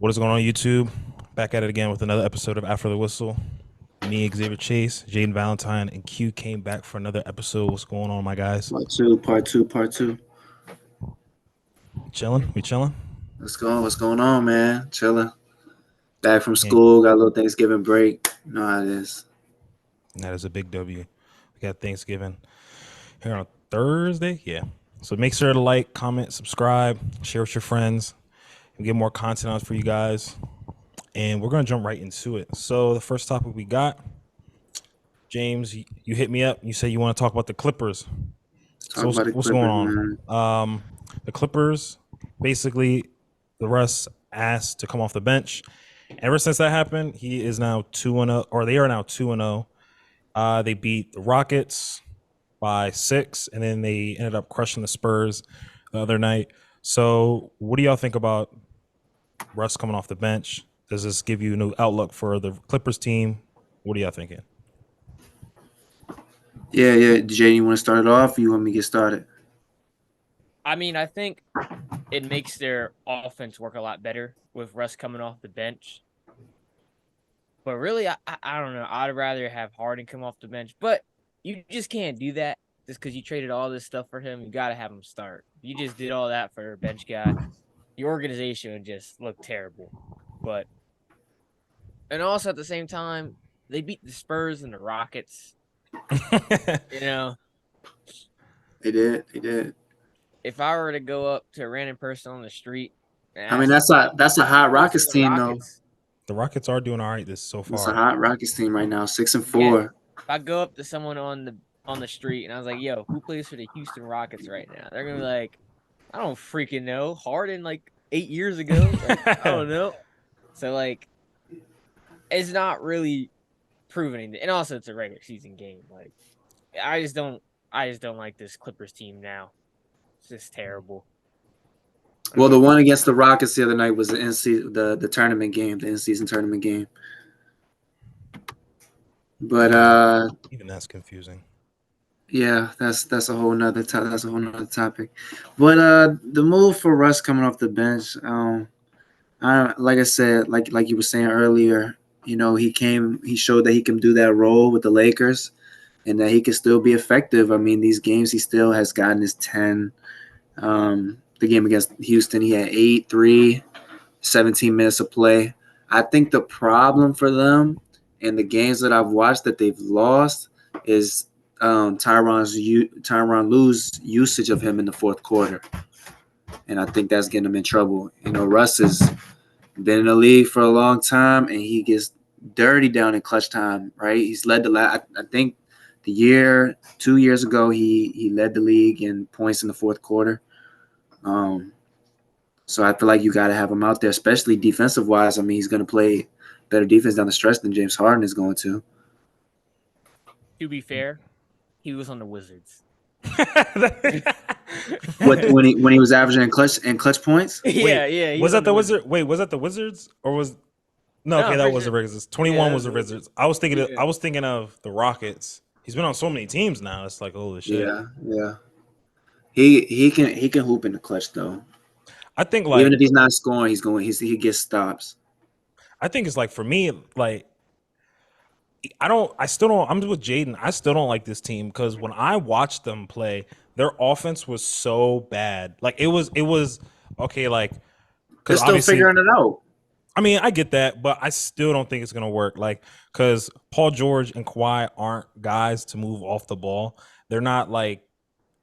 What is going on, YouTube? Back at it again with another episode of After the Whistle. Me, Xavier Chase, Jaden Valentine, and Q came back for another episode. What's going on, my guys? Part two. Chilling? We chilling? Let's go. What's going on, man? Chilling. Back from Yeah, school. Got a little Thanksgiving break. You know how it is. that is a big W. We got Thanksgiving here on Thursday. Yeah. So make sure to like, comment, subscribe, share with your friends, and get more content out for you guys. And we're going to jump right into it. So the first topic we got, James, you hit me up. You said you want to talk about the Clippers. Talk So about the what's going Clippers, man. on? The Clippers, basically, the Russ asked to come off the bench. Ever since that happened, he is now 2-0, or they are now 2-0. They beat the Rockets by 6, and then they ended up crushing the Spurs the other night. So, what do y'all think about Russ coming off the bench? Does this give you a new outlook for the Clippers team? What are y'all thinking? Yeah. Jay, you want to start it off? Or you want me to get started? I mean, I think it makes their offense work a lot better with Russ coming off the bench. But really, I don't know. I'd rather have Harden come off the bench. But you just can't do that just because you traded all this stuff for him. You got to have him start. You just did all that for a bench guy. Your organization would just look terrible. And also at the same time, they beat the Spurs and the Rockets. You know, They did. if I were to go up to a random person on the street, I mean, that's a hot Rockets team, though. The Rockets are doing all right this so It's a far. hot Rockets team right now, 6-4. Yeah. If I go up to someone on the street and I was like, "Yo, who plays for the Houston Rockets right now?" They're gonna be like, "I don't freaking know. Harden like 8 years ago. Like, I don't know." So like, it's not really proving anything. And also, it's a regular season game. Like, I just don't like this Clippers team now. It's just terrible. Well, the one against the Rockets the other night was the tournament game, the in-season tournament game. But Even that's confusing. yeah, that's a whole nother topic. But the move for Russ coming off the bench, like I said, like you were saying earlier, he showed that he can do that role with the Lakers, and that he can still be effective. I mean, these games he still has gotten his 10. The game against Houston, he had 8, 3, 17 minutes of play. I think the problem for them in the games that I've watched that they've lost is Tyronn Lue's usage of him in the fourth quarter, and I think that's getting him in trouble. Russ has been in the league for a long time, and he gets dirty down in clutch time. Right? He's led the I think 2 years ago, he led the league in points in the fourth quarter. So I feel like you got to have him out there, especially defensive wise. I mean, he's going to play better defense down the stretch than James Harden is going to. To be fair, he was on the Wizards. When he was averaging in clutch points? Yeah. Was that the Wizards? Wait, was that the Wizards or was no? Okay, that was the Wizards. 21 was the Wizards. I was thinking of the Rockets. He's been on so many teams now. It's like holy shit. Yeah. He can hoop in the clutch though. I think even if he's not scoring, he gets stops. I think it's like for me, like I'm with Jaden. I still don't like this team because when I watched them play, their offense was so bad. Like it was okay. Like they're still figuring it out. I mean, I get that, but I still don't think it's gonna work. Like because Paul George and Kawhi aren't guys to move off the ball. They're not like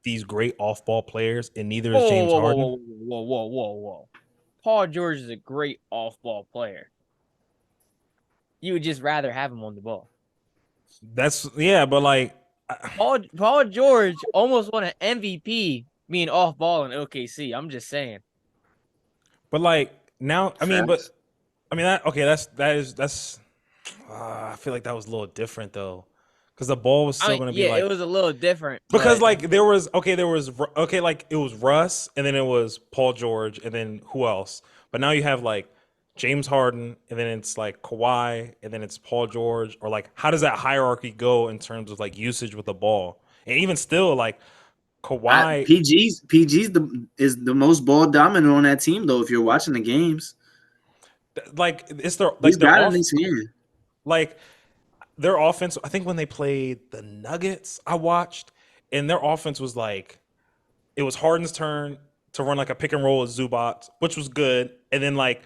these great off-ball players, and neither is James Harden. Whoa. Paul George is a great off-ball player. You would just rather have him on the ball. But like Paul George almost won an MVP being off-ball in OKC. I'm just saying. But like now, I feel like that was a little different though. Because the ball was still going to be like... it was a little different. Because like it was Russ, and then it was Paul George, and then who else? But now you have like James Harden, and then it's like Kawhi, and then it's Paul George, or like how does that hierarchy go in terms of like usage with the ball? And even still, like Kawhi... PG's is the most ball dominant on that team though, if you're watching the games. Like it's their He's their got it off, in his hand. like their offense. I think when they played the Nuggets, I watched, and their offense was like it was Harden's turn to run like a pick and roll with Zubac, which was good, and then like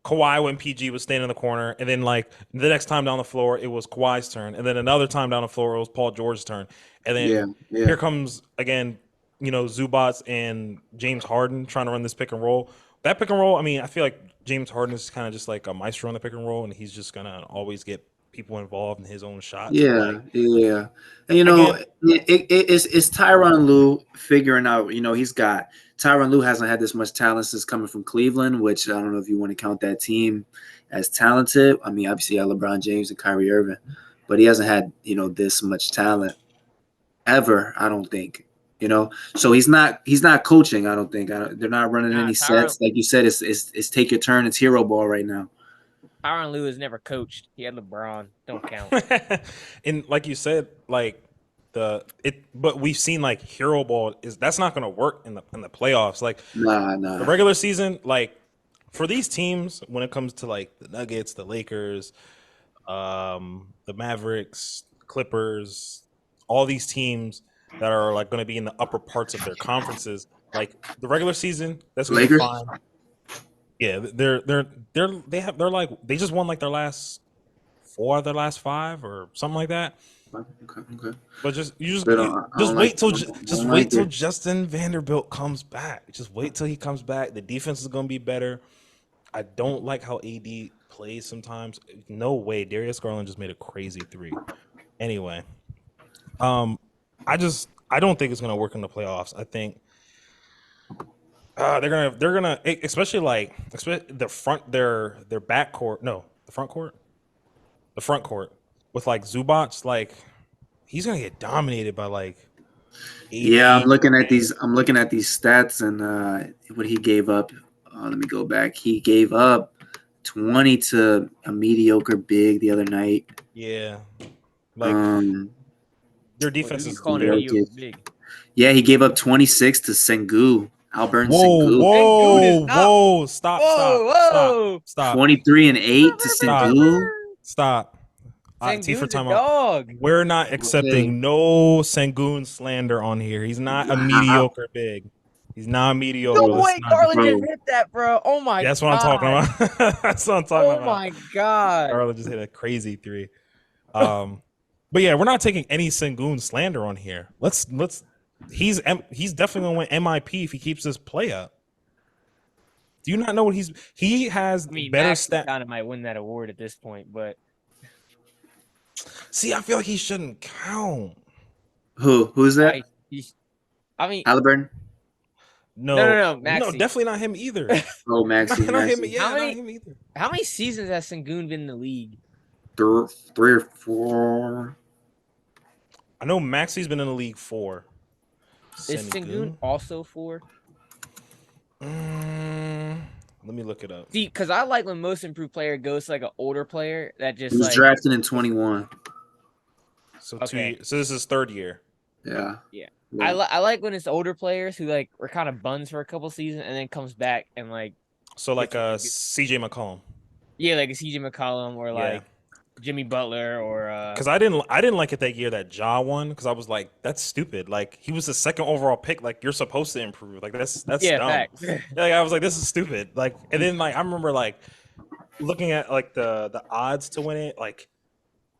Kawhi when PG was standing in the corner, and then like the next time down the floor it was Kawhi's turn, and then another time down the floor it was Paul George's turn, and Yeah, then yeah. here comes again, Zubac and James Harden trying to run this pick and roll. That pick and roll, I mean, I feel like James Harden is kind of just like a maestro on the pick and roll, and he's just gonna always get people involved in his own shots. But Yeah, like yeah. And again, it's Tyronn Lue figuring out, Tyronn Lue hasn't had this much talent since coming from Cleveland, which I don't know if you want to count that team as talented. I mean, obviously you have LeBron James and Kyrie Irving, but he hasn't had, this much talent ever, I don't think. So he's not coaching, I don't think. They're not running Nah, any sets. Like you said, it's take your turn, it's hero ball right now. Tyronn Lue has never coached. He had LeBron. Don't count. and like you said, like but we've seen like hero ball that's not gonna work in the playoffs. Like Nah. the regular season, like for these teams, when it comes to like the Nuggets, the Lakers, the Mavericks, Clippers, all these teams that are like going to be in the upper parts of their conferences, like the regular season, that's going to be Lakers? fine. Yeah, they're like they just won like their last 4 of their last 5 or something like that. Okay. But just I don't wait till it. Justin Vanderbilt comes back. Just wait till he comes back. The defense is going to be better. I don't like how AD plays sometimes. No way. Darius Garland just made a crazy 3. Anyway, I don't think it's gonna work in the playoffs. I think they're gonna especially the front court with like Zubac, like he's gonna get dominated by like AD. Yeah, I'm looking at these stats and what he gave up. Let me go back. He gave up 20 to a mediocre big the other night. Yeah, like their defense Who you is calling very mediocre good. big? Yeah, he gave up 26 to Sengun. Alburn Sengun. Whoa! Stop! 23 and 8 to Sengun. Stop! T for Sengun's a timeout. dog. We're not accepting no Sangoon slander on here. He's not a mediocre big. He's not mediocre. No Let's way, not- Garland bro. just hit that, bro. Oh my god. That's what I'm talking about. That's what I'm talking Oh about. my god. Garland just hit a crazy 3. But yeah, we're not taking any Sengun slander on here. He's definitely gonna win MIP if he keeps this play up. Do you not know what he has I mean, better Max stat? kind of might win that award at this point, but See, I feel like he shouldn't count. Who's that? I mean, Halliburton? No, Maxey. definitely not him either. Oh, Maxey. not him, Maxey. yeah, How not many- him either. how many seasons has Sengun been in the league? 3 or 4. I know Maxey's been in the league 4. Is Sengun also 4? Let me look it up. See, because I like when most improved player goes to like an older player that just He was like drafted in 21. So Okay. so this is 3rd year. Yeah. Yeah. I like when it's older players who like were kind of buns for a couple seasons and then comes back and like So like It's- CJ McCollum. yeah, like a CJ McCollum or like Jimmy Butler or Because I didn't like it that year that Ja won because I was like, that's stupid. Like he was the 2nd overall pick. Like you're supposed to improve. Like that's yeah, dumb. facts. Like I was like, this is stupid. Like and then like I remember like looking at like the odds to win it. Like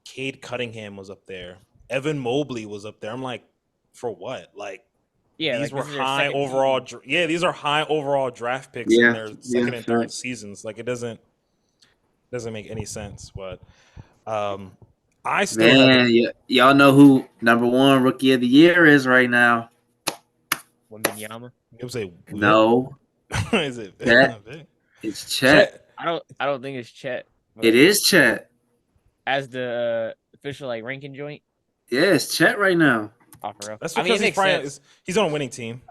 Cade Cunningham was up there. Evan Mobley was up there. I'm like, for what? Like Yeah, these like, were this is their high second overall. season. These are high overall draft picks Yeah, in their second and third right. seasons. Like it doesn't make any sense. But I still have Y'all know who number 1 rookie of the year is right now. Wembanyama. it was a No, is it Chet. it's Chet. I don't think it's Chet. but It is Chet. as the official like ranking joint. Yeah, it's Chet right now. Offer up. That's I because mean, it makes sense. he's on a winning team.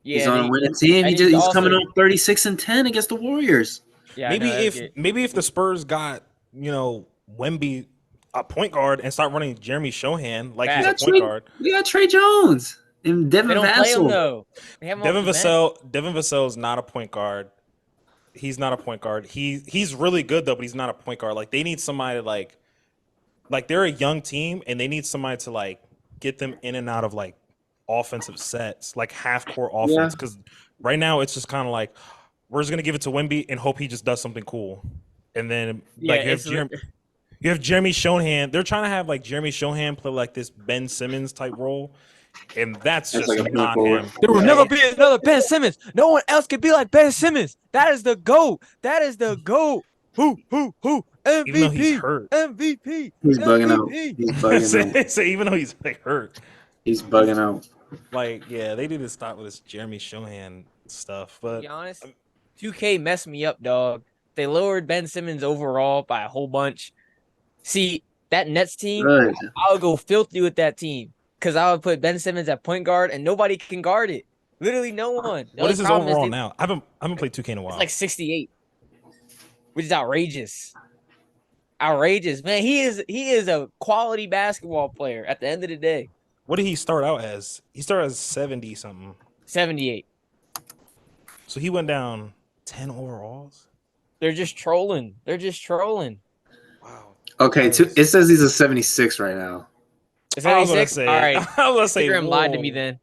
Yeah, He's on a they- winning team. and He's he's coming also- up 36 and 10 against the Warriors. yeah, I know, that's it. Maybe if the Spurs got Wemby a point guard and start running Jeremy Shohan like he's a Facts. point guard. We got Trey Jones and Devin They don't play him Vassell. though. They have him Devin off the bench. Vassell is not a point guard. He's not a point guard. He's really good though, but he's not a point guard. Like they need somebody to like they're a young team and they need somebody to like get them in and out of like offensive sets, like half court Yeah. offense. Because right now it's just kind of like we're just gonna give it to Wemby and hope he just does something cool. And then Yeah, like you have Jeremy Shohan. They're trying to have like Jeremy Shohan play like this Ben Simmons type role, and that's just like a not point him. forward. There will Yeah. never be another Ben Simmons. No one else can be like Ben Simmons. That is the GOAT. That is the GOAT. Who? MVP. Even though he's hurt. MVP. He's bugging out. MVP. He's bugging out. So even though he's like hurt, He's bugging out. like yeah, they need to stop with this Jeremy Shohan stuff. To But be honest, 2K messed me up, dog. They lowered Ben Simmons overall by a whole bunch. See, that Nets team, Good. I would go filthy with that team because I would put Ben Simmons at point guard and nobody can guard it. Literally no one. The what only is his problem overall they- now? I haven't played 2K in a while. It's like 68, which is outrageous. Outrageous, man. He is a quality basketball player at the end of the day. What did he start out as? He started as 70 something. 78. So he went down 10 overalls. They're just trolling. Wow. Okay, it says he's a 76 right now. Is I was gonna 76? say. All right. I was gonna say. Instagram lied to whoa. me then.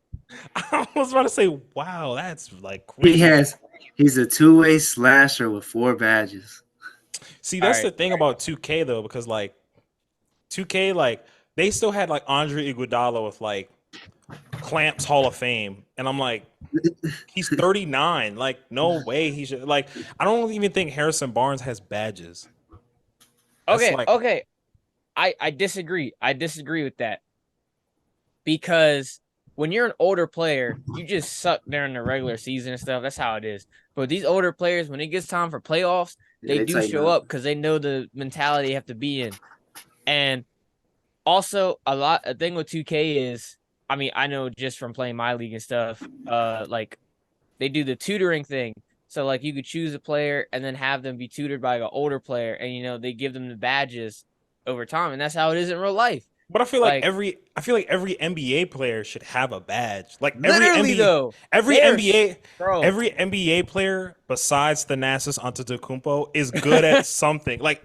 I was about to say, wow, that's like crazy. He's a two-way slasher with 4 badges. See, that's Alright. the thing about 2K though, because like 2K, like they still had like Andre Iguodala with like Clamps Hall of Fame, and I'm like, he's 39. Like, no way he should. Like, I don't even think Harrison Barnes has badges. That's Okay, like- okay. I disagree. I disagree with that. Because when you're an older player, you just suck during the regular season and stuff. That's how it is. But these older players, when it gets time for playoffs, they do tighten show up because they know the mentality they have to be in. And also a thing with 2K is, I mean, I know just from playing my league and stuff, like they do the tutoring thing. So like you could choose a player and then have them be tutored by an older player, and they give them the badges over time, and that's how it is in real life. But I feel like, Like- every NBA player should have a badge. Like Literally though, every they're NBA Every NBA player besides Thanasis Antetokounmpo is good at something. Like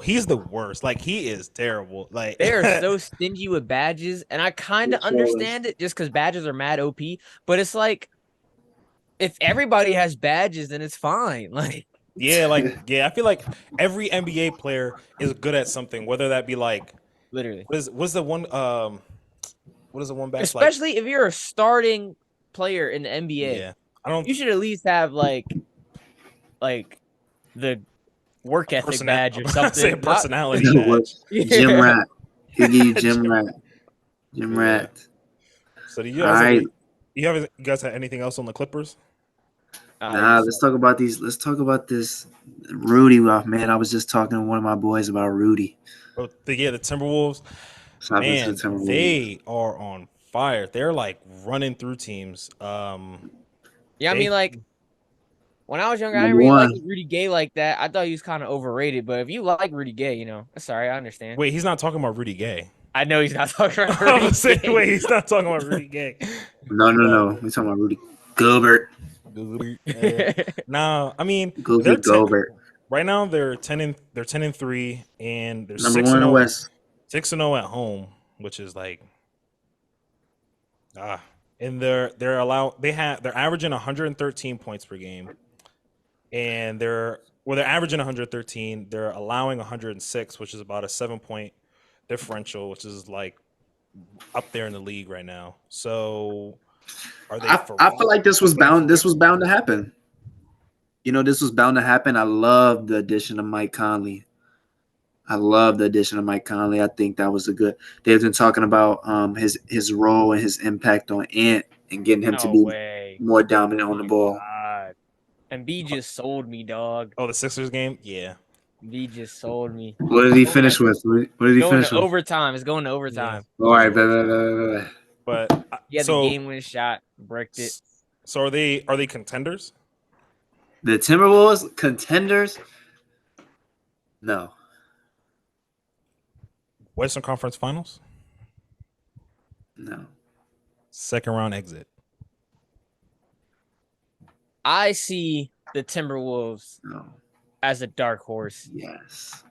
he's the worst. Like he is terrible. Like they are so stingy with badges, and I kind of They're trolling. understand it just because badges are mad OP. But it's like, if everybody has badges, then it's fine. Like, I feel like every NBA player is good at something, whether that be like literally, what's the one what is the one back especially if you're a starting player in the NBA. yeah. I don't You should at least have like the work ethic badge or Say a something. personality You know what? badge. Gym rat. He give you gym rat. Gym Yeah. rat. So do you All guys right. you guys have anything else on the Clippers? Nah, let's talk about these. Let's talk about this Rudy. Man, I was just talking to one of my boys about Rudy. Oh, the Timberwolves. So I've been Man, to Timberwolves. they are on fire. They're like running through teams. Yeah, I They- mean, like, when I was younger, I Number didn't really one. like Rudy Gay like that. I thought he was kind of overrated. But if you like Rudy Gay, sorry, I understand. Wait, he's not talking about Rudy Gay. I know he's not talking about I Rudy was saying, Gay. wait, he's not talking about Rudy Gay. No. We're talking about Rudy Gobert. No, I mean Goofy they're 10 Gobert. right now they're 10-3, and they're Number one in the 6-0 West. 6-0 at home, which is like and they're averaging 113 points per game, and they're averaging 113. They're allowing 106, which is about a 7-point differential, which is like up there in the league right now. So are they? I feel like this was bound to happen. This was bound to happen. I love the addition of Mike Conley. I think that was a good. They've been talking about his role and his impact on Ant and getting him to No be way. more dominant on the ball. God. And B just sold me, dog. Oh, the Sixers game, yeah. B just sold me. What did he finish with? What did he Going finish to with? overtime. It's going to overtime. All right, blah. But He had so the game winning shot, bricked it. so are they contenders? The Timberwolves contenders? No. Western Conference Finals, No. second round exit. I see the Timberwolves No. as a dark horse. Yes.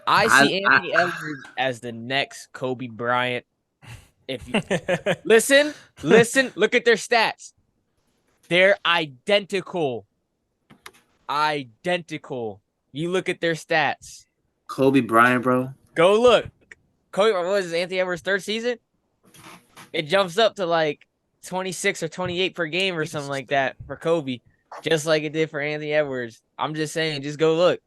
I see I- Anthony Edwards as the next Kobe Bryant. If you listen, look at their stats. They're identical. Identical. You look at their stats. Kobe Bryant, bro. Go look. Kobe, what was this, Anthony Edwards' third season? It jumps up to like 26 or 28 per game or something like that for Kobe, just like it did for Anthony Edwards. I'm just saying, just go look.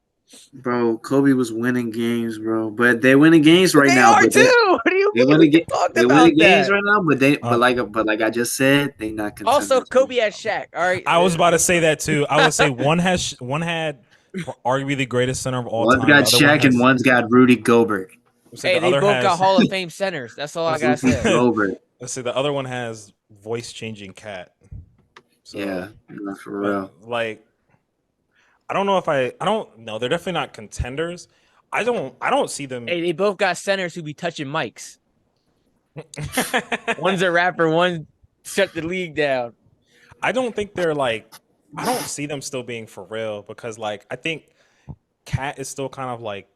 Bro, Kobe was winning games, bro. But they're winning games right They now. are But too. What do you they mean? winning We talked they're about winning games that. right now. But like I just said, they not contenders. Also, Kobe had Shaq. All right. I was about to say that too. I would say one had arguably the greatest center of all One's time. got The other one Shaq and has- one's got Rudy Gobert. let's say Hey, the they other both has- got Hall of Fame centers. That's all I gotta Rudy say. Gobert. Let's say the other one has voice changing cat. So, Yeah, no, for but, real. like, I don't know if I don't know. They're definitely not contenders. I don't see them. Hey, they both got centers who be touching mics. One's a rapper, one shut the league down. I don't think they're like. I don't see them still being for real because like I think Cat is still kind of like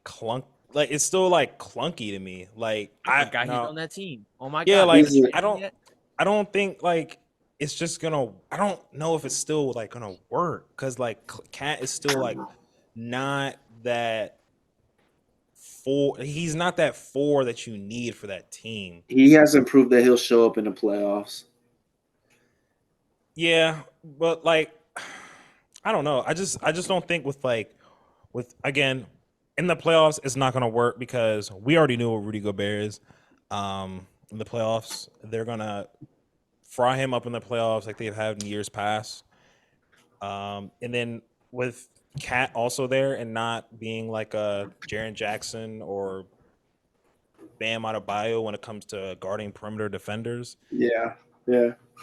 like it's still like clunky to me. Like I I forgot no. he's on that team. Oh my Yeah, god. like He's- I don't think like it's just gonna. I don't know if it's still like gonna work because like Cat is still like not that four. He's not that four that you need for that team. He hasn't proved that he'll show up in the playoffs. Yeah, but like I don't know. I just don't think with again in the playoffs it's not gonna work because we already knew what Rudy Gobert is. In the playoffs, they're gonna fry him up in the playoffs like they've had in years past. And then with Cat also there and not being like a Jaren Jackson or Bam Adebayo when it comes to guarding perimeter defenders, Yeah.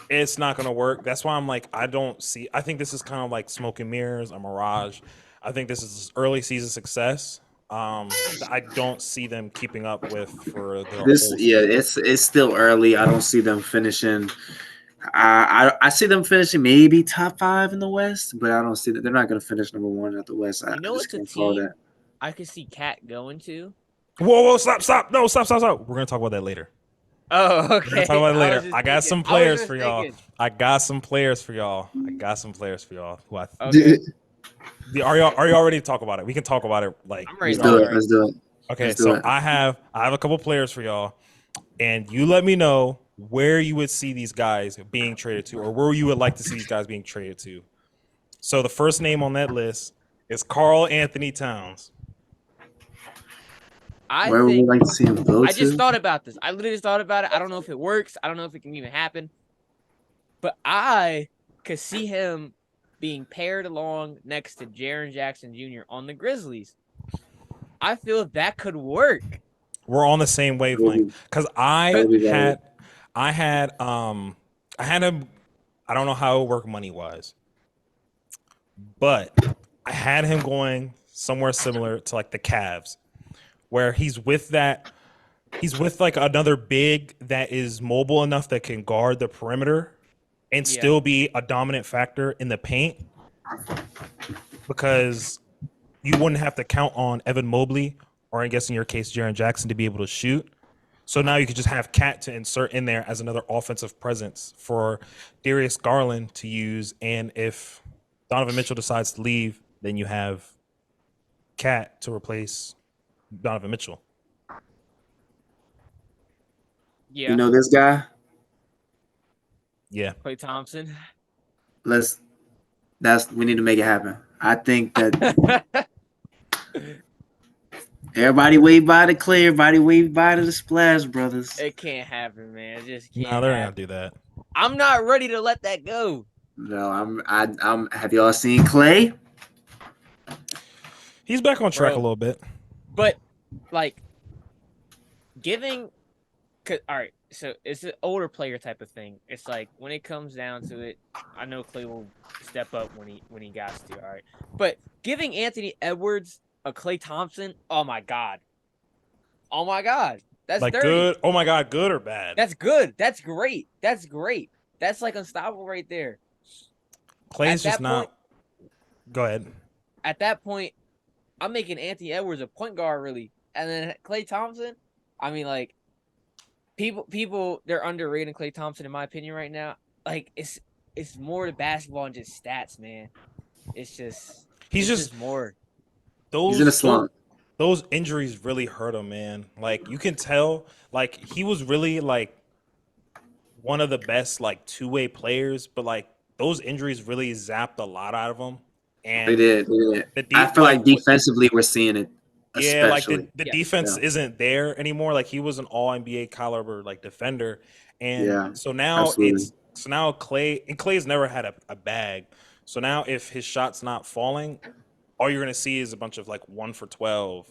it's not going to work. That's why I'm like, I think this is kind of like smoke and mirrors, a mirage. I think this is early season success. I don't see them keeping up with for the whole season. It's still early. I don't see them finishing. I see them finishing maybe top 5 in the West, but I don't see that they're not going to finish number 1 at the West. You know just what's a can't call team that. I could see Cat going to? Whoa, stop. No, stop. We're going to talk about that later. Oh, We're okay. going to talk about it later. was I just got some thinking- I was players just for y'all. thinking. I got some players for y'all who I Okay. are y'all ready to talk about it? We can talk about it like I'm ready Let's to do go. it. Let's do it. okay, Let's do so it. I have a couple players for y'all, and you let me know where you would see these guys being traded to, or where you would like to see these guys being traded to. So the first name on that list is Karl Anthony Towns. I Where would we think like to see him go I just to? thought about this. I literally just thought about it. I don't know if it works. I don't know if it can even happen. But I could see him being paired along next to Jaren Jackson Jr. on the Grizzlies. I feel that could work. We're on the same wavelength because I had him. I don't know how it worked money wise, but I had him going somewhere similar to like the Cavs, where he's with like another big that is mobile enough that can guard the perimeter and Yeah. still be a dominant factor in the paint, because you wouldn't have to count on Evan Mobley, or I guess in your case, Jaren Jackson, to be able to shoot. So now you could just have Cat to insert in there as another offensive presence for Darius Garland to use. And if Donovan Mitchell decides to leave, then you have Cat to replace Donovan Mitchell. Yeah. You know this guy? Yeah. Klay Thompson. We need to make it happen. I think that everybody wave by the Clay, everybody wave by to the Splash Brothers. It can't happen, man. It just can't. No, they're not happen. gonna do that. I'm not ready to let that go. No, I'm. Have y'all seen Clay? He's back on track Bro. a little bit. But like giving all right, so it's an older player type of thing. It's like when it comes down to it, I know Clay will step up when he got to, all right. But giving Anthony Edwards a Klay Thompson, oh my god. Oh my god. That's Like dirty. good. Oh my god, good or bad? That's good. That's great. That's great. That's like unstoppable right there. Clay's at just that not. point- Go ahead. At that point, I'm making Anthony Edwards a point guard, really, and then Klay Thompson. I mean, like people, they're underrating Klay Thompson in my opinion right now. Like it's more to basketball and just stats, man. It's just He's it's just just more. He's in a those slump. those injuries really hurt him, man. Like you can tell, like he was really like one of the best like two-way players, but like those injuries really zapped a lot out of him. They And did. They did. the I deep feel like like defensively, we're seeing it, yeah, like especially. the Yes. defense Yeah. isn't there anymore. Like he was an all NBA caliber like defender. And Yeah, so now absolutely. Clay's never had a bag. So now if his shot's not falling, all you're gonna see is a bunch of like 1 for 12,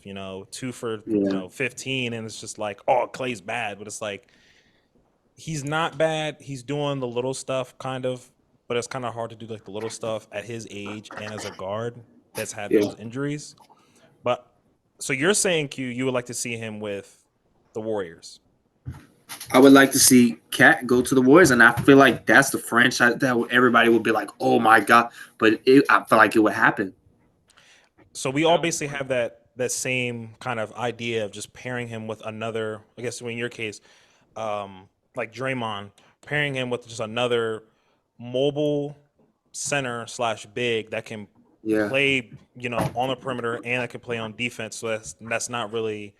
2 for Yeah. 15, and it's just like, oh, Clay's bad, but it's like he's not bad. He's doing the little stuff kind of, but it's kind of hard to do like the little stuff at his age and as a guard that's had Yeah. those injuries. But so you're saying, Q, you would like to see him with the Warriors? I would like to see Cat go to the Warriors, and I feel like that's the franchise that everybody would be like, "Oh my god!" But I feel like it would happen. So we all basically have that same kind of idea of just pairing him with another. I guess in your case, like Draymond, pairing him with just another mobile center slash big that can Yeah, play, on the perimeter and that can play on defense. So that's not really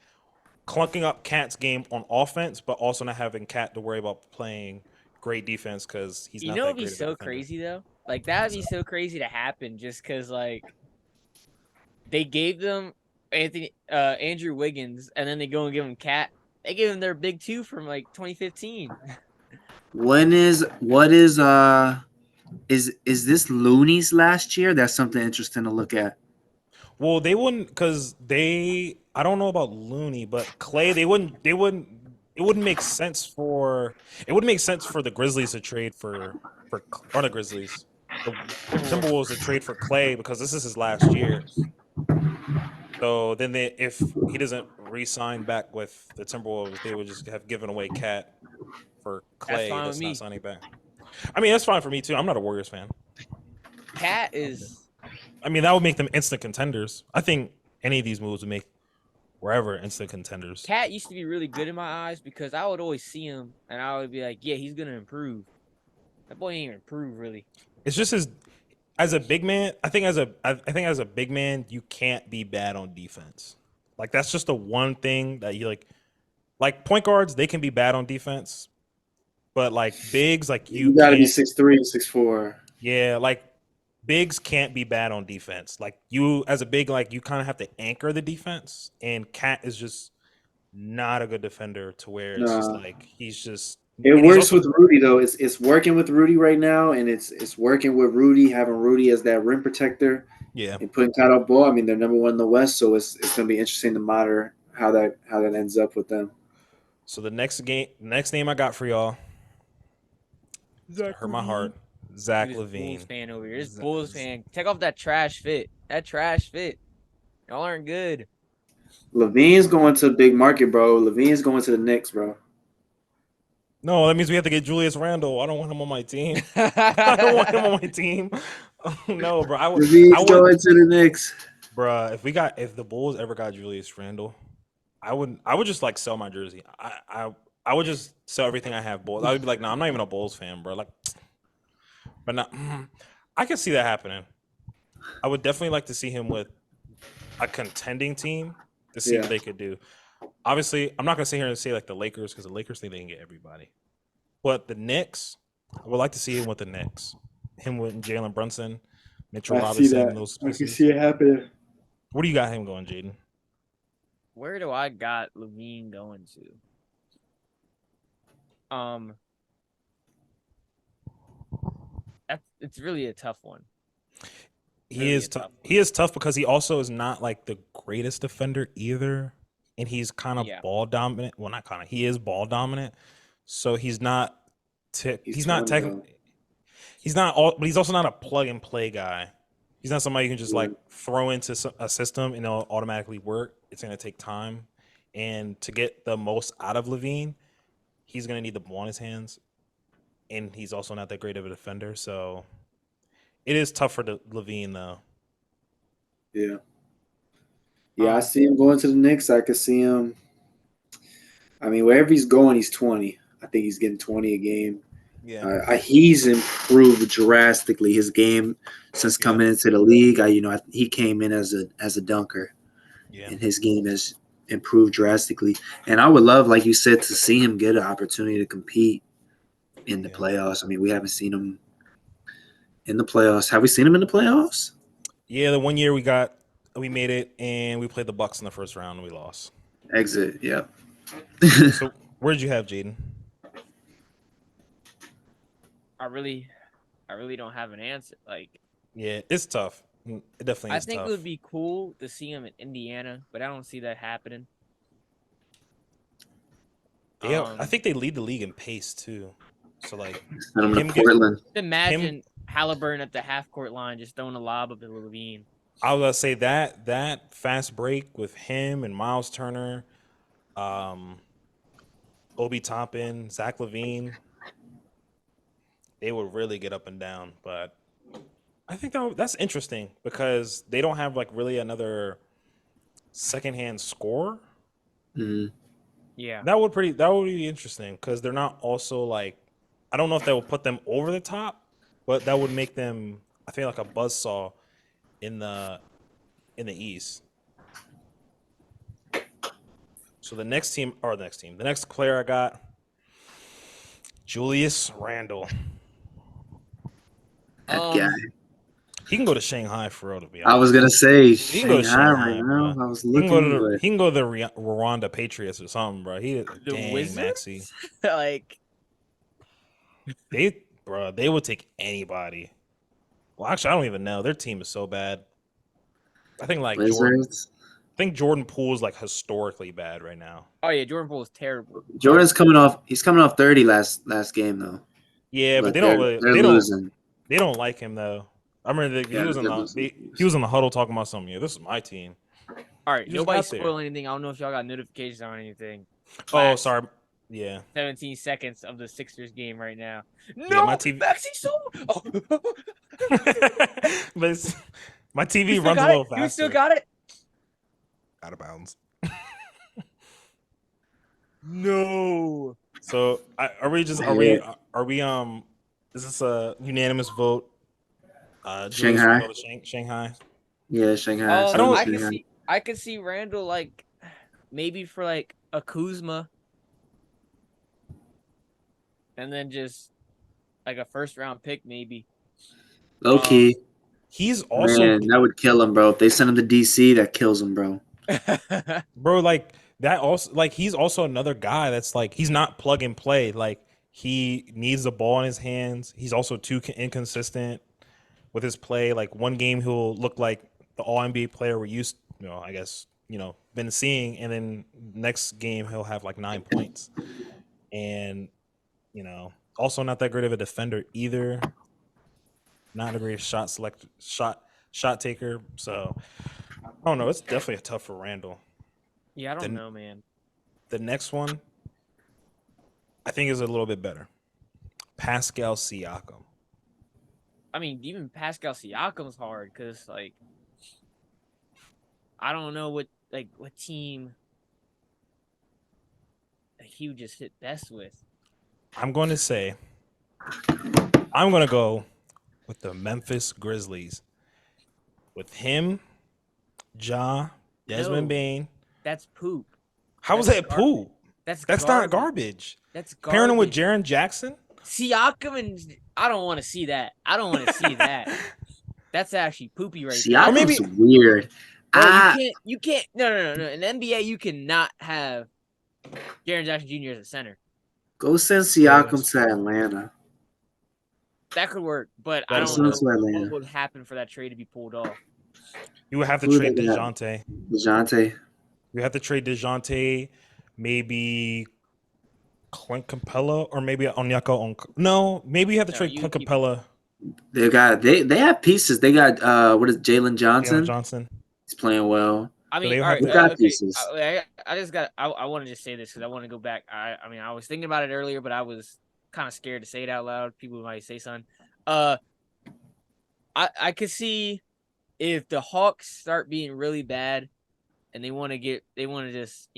clunking up Cat's game on offense, but also not having Cat to worry about playing great defense because he's You not know, that it'd be great of a so defender. crazy though. Like that'd be so crazy to happen, just because like they gave them Andrew Wiggins, and then they go and give him Cat. They gave him their big two from like 2015. is this Looney's last year? That's something interesting to look at. Well, they wouldn't because I don't know about Looney, but Clay, it wouldn't make sense for the Grizzlies to trade or the Grizzlies, the Timberwolves to trade for Clay because this is his last year. So then if he doesn't re-sign back with the Timberwolves, they would just have given away Cat for Clay. fine That's with not me. signing back. I mean, that's fine for me too. I'm not a Warriors fan. Cat is I mean, that would make them instant contenders. I think any of these moves would make wherever instant contenders. Cat used to be really good in my eyes because I would always see him and I would be like, yeah, he's gonna improve. That boy ain't even improved really. It's just as a big man. I think as a big man, you can't be bad on defense. Like that's just the one thing that you like point guards, they can be bad on defense, but like bigs, like You got to be can't. 6'3", 6'4". Yeah, like bigs can't be bad on defense. Like you as a big, like you kind of have to anchor the defense, and Cat is just not a good defender to where it's just Nah. like he's just. It And he's works also, with Rudy though. It's working with Rudy right now, and it's working with Rudy, having Rudy as that rim protector yeah. and putting Cat off ball. I mean, they're number one in the West, so it's gonna be interesting to monitor how that ends up with them. So the next name I got for y'all, hurt my heart. Zach This LaVine. Bulls fan over here. This Bulls fan. Take off that trash fit. That trash fit. Y'all aren't good. Levine's going to the big market, bro. Levine's going to the Knicks, bro. No, that means we have to get Julius Randle. I don't want him on my team. I don't want him on my team. No, bro. Levine's going to the Knicks. Bruh, if the Bulls ever got Julius Randle, I would just like sell my jersey. I would just sell everything I have. Bulls. I would be like, no, I'm not even a Bulls fan, bro. Like, but not. I can see that happening. I would definitely like to see him with a contending team to see what they could do. Obviously, I'm not gonna sit here and say like the Lakers because the Lakers think they can get everybody. But the Knicks, I would like to see him with the Knicks. Him with Jalen Brunson, Mitchell Robinson, those pieces. it happening. Where do you got him going, Jaden? Where do I got LaVine going to? It's really a tough one. He is tough. He is tough because he also is not like the greatest defender either, and he's kind of ball dominant. Well, not kind of. He is ball dominant, so he's not. He's not technically. He's not all, but he's also not a plug and play guy. He's not somebody you can just like throw into a system and it'll automatically work. It's going to take time, and to get the most out of LaVine, he's going to need the ball in his hands, and he's also not that great of a defender. So it is tough for LaVine though. Yeah. Yeah, I Um, see him going to the Knicks. I could see him. I mean, wherever he's going, he's 20. I think he's getting 20 a game. Yeah. He's improved drastically his game since Yeah. coming into the league. He came in as a dunker, Yeah. and his game has improved drastically. And I would love, like you said, to see him get an opportunity to compete in the Yeah. playoffs. I mean, we haven't seen him in the playoffs. Have we seen him in the playoffs? Yeah. The one year we made it, and we played the Bucks in the first round, and we lost. Exit. Yeah. So where did you have Jaden? I really don't have an answer. Like, Yeah, it's tough. It definitely I is think tough. it would be cool to see him in Indiana, but I don't see that happening. I think they lead the league in pace too. So like Send him him to get Portland. Imagine Halliburton at the half court line just throwing a lob up to Levine. I was gonna say that fast break with him and Miles Turner, Obi Toppin, Zach Levine, they would really get up and down. But I think that's interesting because they don't have like really another secondhand scorer. Mhm. Yeah. That would be interesting because they're not also like, I don't know if that would put them over the top, but that would make them, I think, like a buzzsaw in the East. So the next player I got, Julius Randle. That guy. He can go to Shanghai for real, to be I was honest. gonna say He can go to Shanghai Shanghai, right bro. now. I was He can go looking, to but Rwanda Patriots or something, bro. He The dang Wizards? Maxi. Like, They would take anybody. Well, actually, I don't even know. Their team is so bad. I think like Wizards. Jordan Poole's like historically bad right now. oh yeah, Jordan Poole is terrible. Jordan's coming off. He's coming off 30 last game though. Yeah, but But they're losing. they don't like him though. I remember he Yeah, was in they're the losing. he was in the huddle talking about something. Yeah, this is my team. All right, He just nobody got there. spoil anything. I don't know if y'all got notifications on anything. Oh, Last sorry. Yeah. 17 seconds of the Sixers game right now. Yeah, No, my TV Maxi sold. Oh. but my You TV still runs a got little it? faster. You still got it? Out of bounds. No. So are we is this a unanimous vote? Julius Shanghai. Randle to Shanghai. Yeah, Shanghai. I don't- I could see Randall like maybe for like a Kuzma, and then just like a first round pick maybe. Low key. He's also Man, that would kill him, bro. If they send him to DC, that kills him, bro. bro, like that also like he's also another guy that's like he's not plug and play. Like he needs the ball in his hands. He's also too inconsistent with his play. Like one game he'll look like the All NBA player we're used, I guess, been seeing, and then next game he'll have like 9 points. And also not that great of a defender either. Not a great shot taker. So I don't know. It's definitely tough for Randall. Yeah, I don't know, man. The next one, I think, is a little bit better. Pascal Siakam. I mean, even Pascal Siakam's hard because, like, I don't know what team he would just fit best with. I'm going to go with the Memphis Grizzlies. With him, Desmond Bane. That's poop. How was that poop? That's not garbage. That's garbage. Pairing him with Jaren Jackson? Siakam, and I don't want to see that. I don't want to see that. That's actually poopy right there. Siakam's weird. Bro, you can't. No. In the NBA, you cannot have Jaren Jackson Jr. as a center. Go send Siakam to Atlanta. That could work, but I That don't know sounds like Atlanta. what would happen for that trade to be pulled off. You would have to Who trade they got? DeJounte. DeJounte. You have to trade DeJounte, maybe Clint Capella, or maybe Onyeka. No, maybe you have to trade Clint Capella. They have pieces. They got Jalen Johnson? Jalen Johnson. He's playing well. I So mean, they all have right, to- got okay. pieces. I want to just say this because I want to go back. I mean, I was thinking about it earlier, but I was kind of scared to say it out loud. People might say something. I could see if the Hawks start being really bad and they want to just,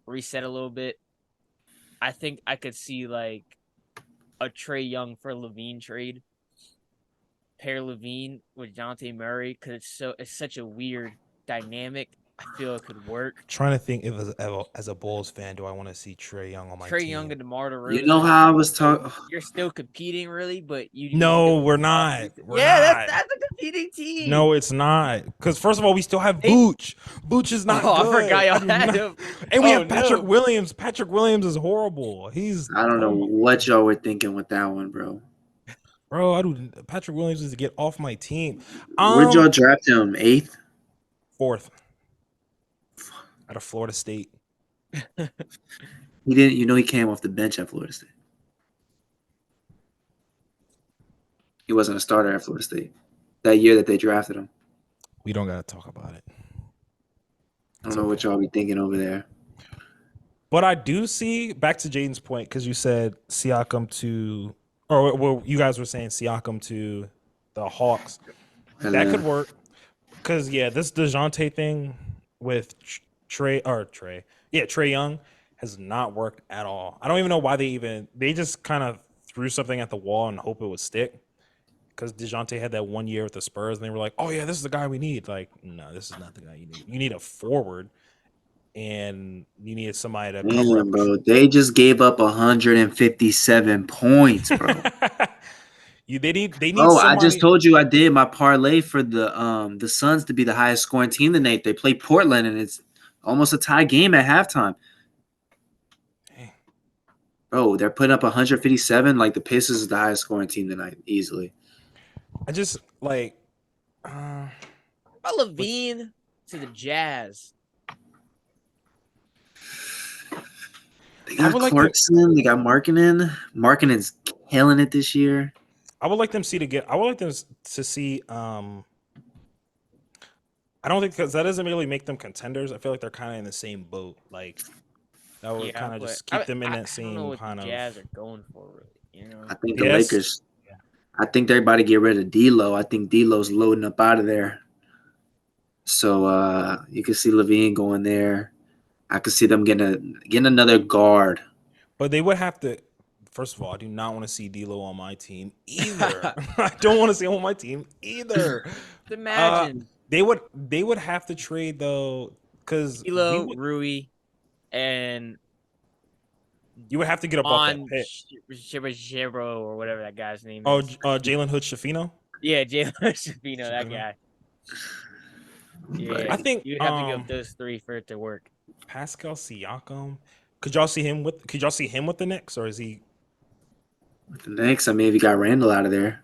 reset a little bit, I think I could see like a Trae Young for Levine trade. Pair Levine with Dejounte Murray because it's such a weird dynamic. I feel it could work. Trying to think if as a Bulls fan, do I want to see Trae Young on my Trae team? Young and DeMar DeRozan. You know how I was talking. You're still competing, really, but you. No, we're not. We're yeah, not. that's a competing team. No, it's not. Because first of all, we still have Vooch. Vooch is not Oh, good. I forgot y'all had him. And we Oh, have Patrick no. Williams. Patrick Williams is horrible. I don't know what y'all were thinking with that one, bro. Bro, Patrick Williams needs to get off my team. Where'd y'all draft him? 8th? 4th. Out of Florida State. He didn't. You know, he came off the bench at Florida State. He wasn't a starter at Florida State that year that they drafted him. We don't got to talk about it. I don't know what y'all be thinking over there. But I do see, back to Jaden's point, because you said Siakam to, or well, you guys were saying Siakam to the Hawks. And That could work. Because, yeah, this DeJounte thing with Trae Young has not worked at all. I don't even know why they just kind of threw something at the wall and hope it would stick. Because DeJounte had that 1 year with the Spurs, and they were like, oh, yeah, this is the guy we need. Like, no, this is not the guy you need. You need a forward, and you need somebody to cover up. Damn, bro. They just gave up 157 points, bro. They need Oh, somebody. I just told you I did my parlay for the Suns to be the highest scoring team tonight. They play Portland, and it's almost a tie game at halftime. Dang. Bro, they're putting up 157. Like, the Pacers is the highest scoring team tonight, easily. I just, like... About Levine to the Jazz. They got Clarkson. They got Markkanen. Markkanen's killing it this year. I would like them to see. I don't think, because that doesn't really make them contenders. I feel like they're kind of in the same boat. Like that would kind of just keep them in that same kind of. Jazz are going for it, I think the Lakers. Yeah. I think they're about to get rid of D'Lo. I think D'Lo's loading up out of there. So you can see Levine going there. I could see them getting another guard. But they would have to. First of all, I do not want to see D'Lo on my team either. I don't want to see him on my team either. Imagine they would have to trade though, because D'Lo, Rui, and you would have to get up off that pit. Shibro or whatever that guy's name is. Jalen Hood-Schifino? Yeah, Jalen Hood-Schifino, that guy. Yeah, I think you'd have to give those 3 for it to work. Pascal Siakam. Could y'all see him with the Knicks, or is he with the Knicks? I mean, if you got Randall out of there,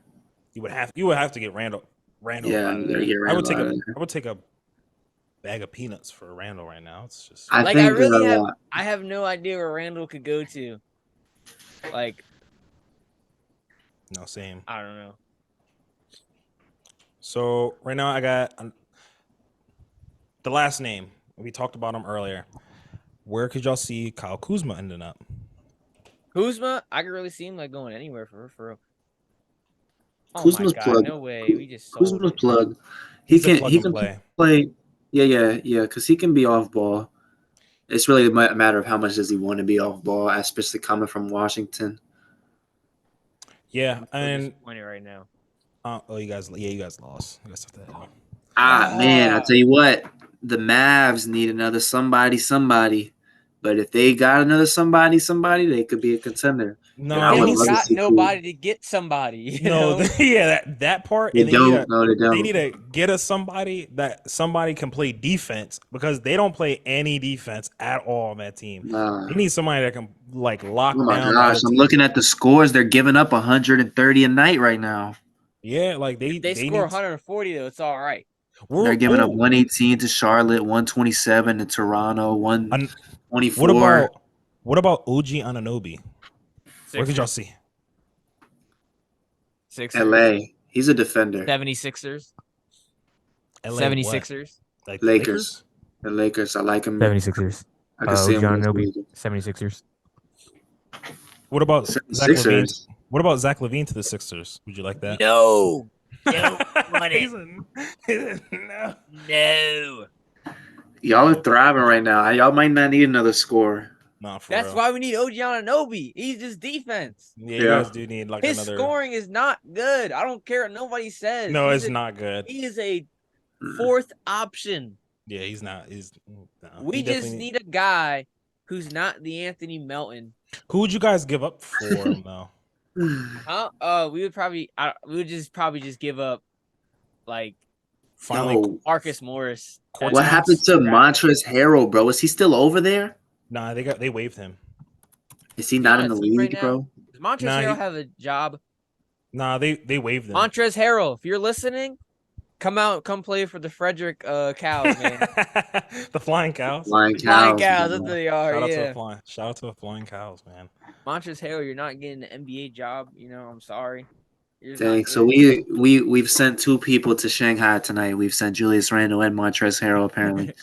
you would have to get Randall. Yeah, out of there. Get Randall I would take a bag of peanuts for Randall right now. It's just I have no idea where Randall could go to. Like, no, same. I don't know. So right now I got the last name. We talked about him earlier. Where could y'all see Kyle Kuzma ending up? Kuzma, I could really see him like going anywhere for real. Oh Kuzma's my God, plug. No way. We just Kuzma's plug. He can play. Yeah. Because he can be off ball. It's really a matter of how much does he want to be off ball, especially coming from Washington. Yeah, and right now. you guys lost. I guess that. Man, I'll tell you what. The Mavs need another somebody. But if they got another somebody, they could be a contender. No, they got nobody to get somebody. That part. They don't. They need to get us somebody that somebody can play defense, because they don't play any defense at all on that team. They need somebody that can like lock down. Oh my gosh, I'm looking at the scores. They're giving up 130 a night right now. Yeah, like they score 140 though. It's all right. They're giving up 118 to Charlotte, 127 to Toronto, 124. What about OG Anunoby? Where could y'all see? LA. He's a defender. 76ers. LA 76ers. Like Lakers. The Lakers. I like him. 76ers. I can see him. Anunoby. 76ers. What about Zach Levine? Sixers. What about Zach Levine to the Sixers? Would you like that? No. Don't want it. No. No. Y'all are thriving right now. Y'all might not need another score. Nah, for That's real. why we need OG Anunoby. He's just defense. Yeah, you Yeah. guys do need like His another. scoring is not good. I don't care what nobody says. No, He's it's a- not good. He is a fourth option. Yeah, he's not. He's. No, We he just definitely need a guy who's not the Anthony Melton. Who would you guys give up for him though? Huh? We would probably just give up like Finally, No. Marcus Morris. Court What times? happened to Montrezl Harrell, bro? Is he still over there? Nah, they waived him. Is he not on in a the team right league, now? bro? Does Montrezl Nah, Harrell he- have a job? Nah, they waived him. Montrezl Harrell, if you're listening, come play for the Frederick Cows, man. The flying cows. Flying Flying cows. Cows, man. that's what they are. Shout out to Yeah. the flying. Shout out to the flying cows, man. Montrezl Harrell, you're not getting an NBA job. I'm sorry. You're just not Dang. So good. we've sent two people to Shanghai tonight. We've sent Julius Randle and Montrezl Harrell, apparently.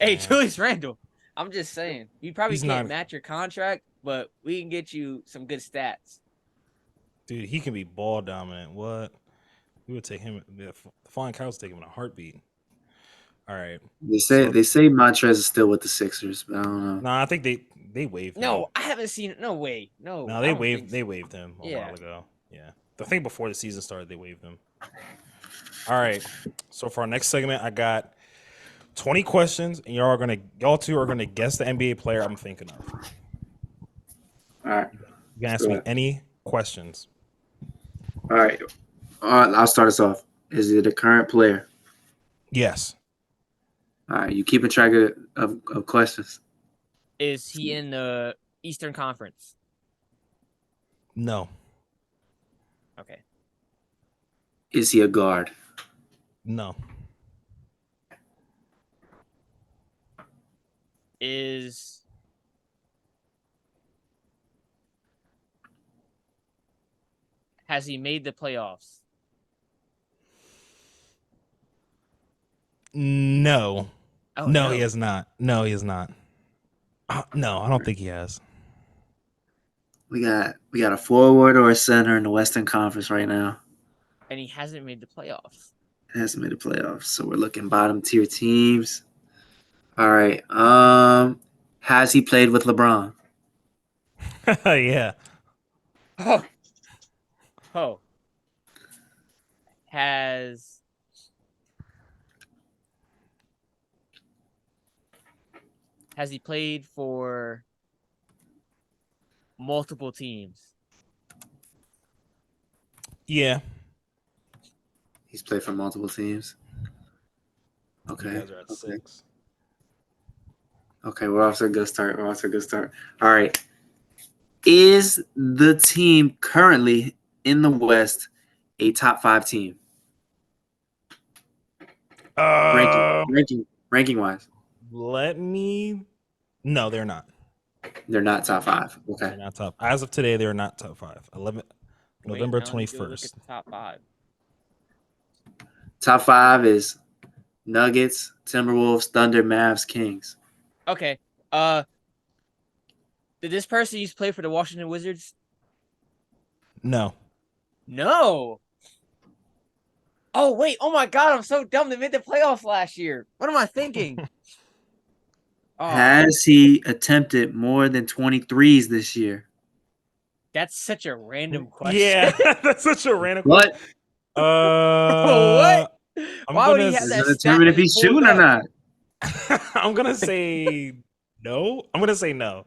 Hey, Yeah. Julius Randle. I'm just saying. You probably He's can't not- match your contract, but we can get you some good stats. Dude, he can be ball dominant. What? We would take him. The flying cows take him in a heartbeat. All right. They say Montrez is still with the Sixers, but I don't know. Nah, I think they waived him. No, I haven't seen it. No way. No. No, I they don't waived think they so. waived him a Yeah. while ago. Yeah. I think before the season started, they waived him. All right. So for our next segment, I got 20 questions, and y'all two are gonna guess the NBA player I'm thinking of. All right. You can ask me any questions. All right. I'll start us off. Is it a current player? Yes. All right. You keeping track of questions? Is he in the Eastern Conference? No. Okay. Is he a guard? No. Has he made the playoffs? No. Oh, No, he has not. No, he has not. No, I don't think he has. We got a forward or a center in the Western Conference right now. And he hasn't made the playoffs. Hasn't made the playoffs, so we're looking bottom tier teams. All right. Has he played with LeBron? Yeah. Oh. Has he played for multiple teams? Yeah. He's played for multiple teams. You Okay. guys are at Okay. 6. Okay, we're off to a good start. All right. Is the team currently in the West a top 5 team? Ranking wise. Let me. No, they're not. They're not top 5. They're Okay. not top. As of today, they're not top 5. November Wait, now let me go look 21st. at the top 5. Top 5 is Nuggets, Timberwolves, Thunder, Mavs, Kings. Okay. Did this person used to play for the Washington Wizards? No. No. Oh wait! Oh my God! I'm so dumb. They made the playoffs last year. What am I thinking? Oh, Has he attempted more than 23s this year? that's such a random question. Yeah, that's such a random. What? What? I'm Why would he gonna have Does that? it stat determine if when he he's pulled shooting or up? not? I'm gonna say no. I'm gonna say no.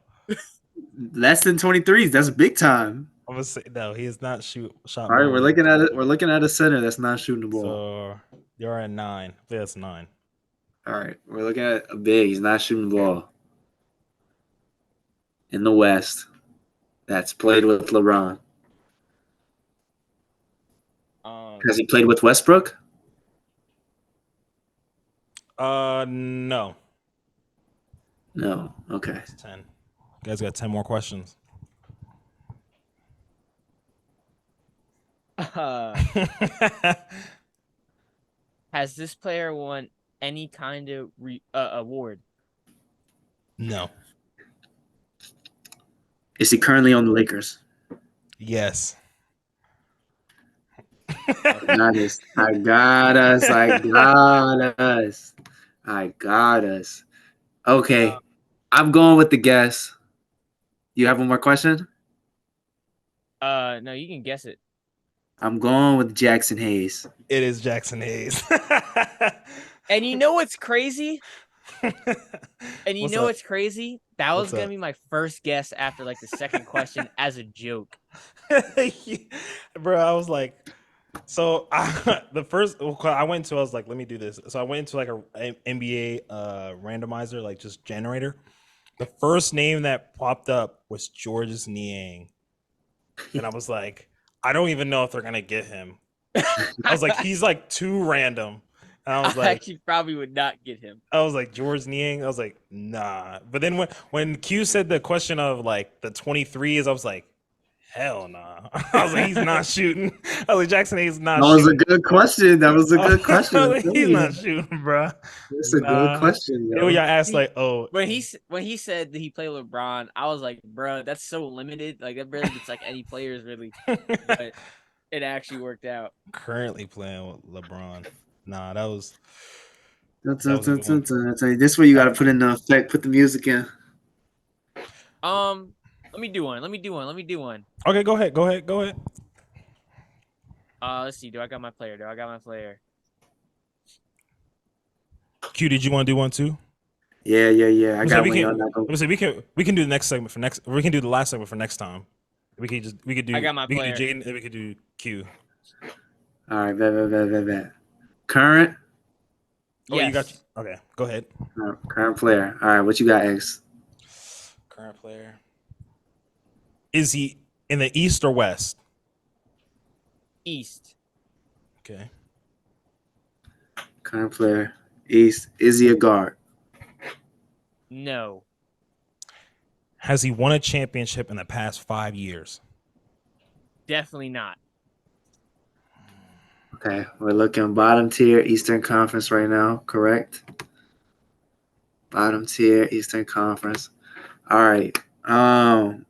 Less than 23s. That's big time. I'm gonna say no. He has not shot. All right, more we're than looking at it. 23. We're looking at a center that's not shooting the ball. So you're at 9. I think that's 9. All right, we're looking at a big. He's not shooting the ball. In the West, that's played with LeBron. Has he played with Westbrook? No. No. Okay. That's 10. You guys got 10 more questions. Has this player won any kind of award? No. Is he currently on the Lakers? Yes. Got us. I got us. I got us. I got us. Okay. I'm going with the guess. You have one more question? No, you can guess it. I'm going with Jackson Hayes. It is Jackson Hayes. And you know what's crazy? And you What's know up? what's crazy? That was What's gonna up? be my first guess after like the second question as a joke. Bro, I was like, so the first I went to, I was like, let me do this. So I went into like a NBA randomizer, like just generator. The first name that popped up was Georges Niang, and I was like, I don't even know if they're gonna get him. I was like, he's like too random. And I was I like, actually probably would not get him. George Niang. I was like, nah. But then when Q said the question of like the 23s, I was like, hell nah. I was like, he's not shooting. I was like, Jackson Hayes not That was a shooting. good question. That was a good question. I I'm was like, telling he's you. not shooting, bro. That's a good Nah. question, Then when yo. y'all asked like, oh, When he said that he played LeBron, I was like, bro, that's so limited. Like that barely gets like any players really. But it actually worked out. currently playing with LeBron. Nah, that was Dun, that was a good one. I tell you, this is where you got to put in the effect, put the music in. Let me do one. Okay, go ahead. Let's see. Do I got my player? Q, did you want to do one too? Yeah. I got we one. Y'all can. not Let me say we can do the next segment for next. We can do the last segment for next time. We could do. I got my we player. could do Jaden and we could do Q. All right, bet. Current, Oh, you got. Yes. Okay, go ahead. current player. All right, what you got, X? Current player. Is he in the East or West? East. Okay. Current player, East. Is he a guard? No. Has he won a championship in the past 5 years? Definitely not. Okay, we're looking bottom tier Eastern Conference right now, correct? Bottom tier Eastern Conference. All right.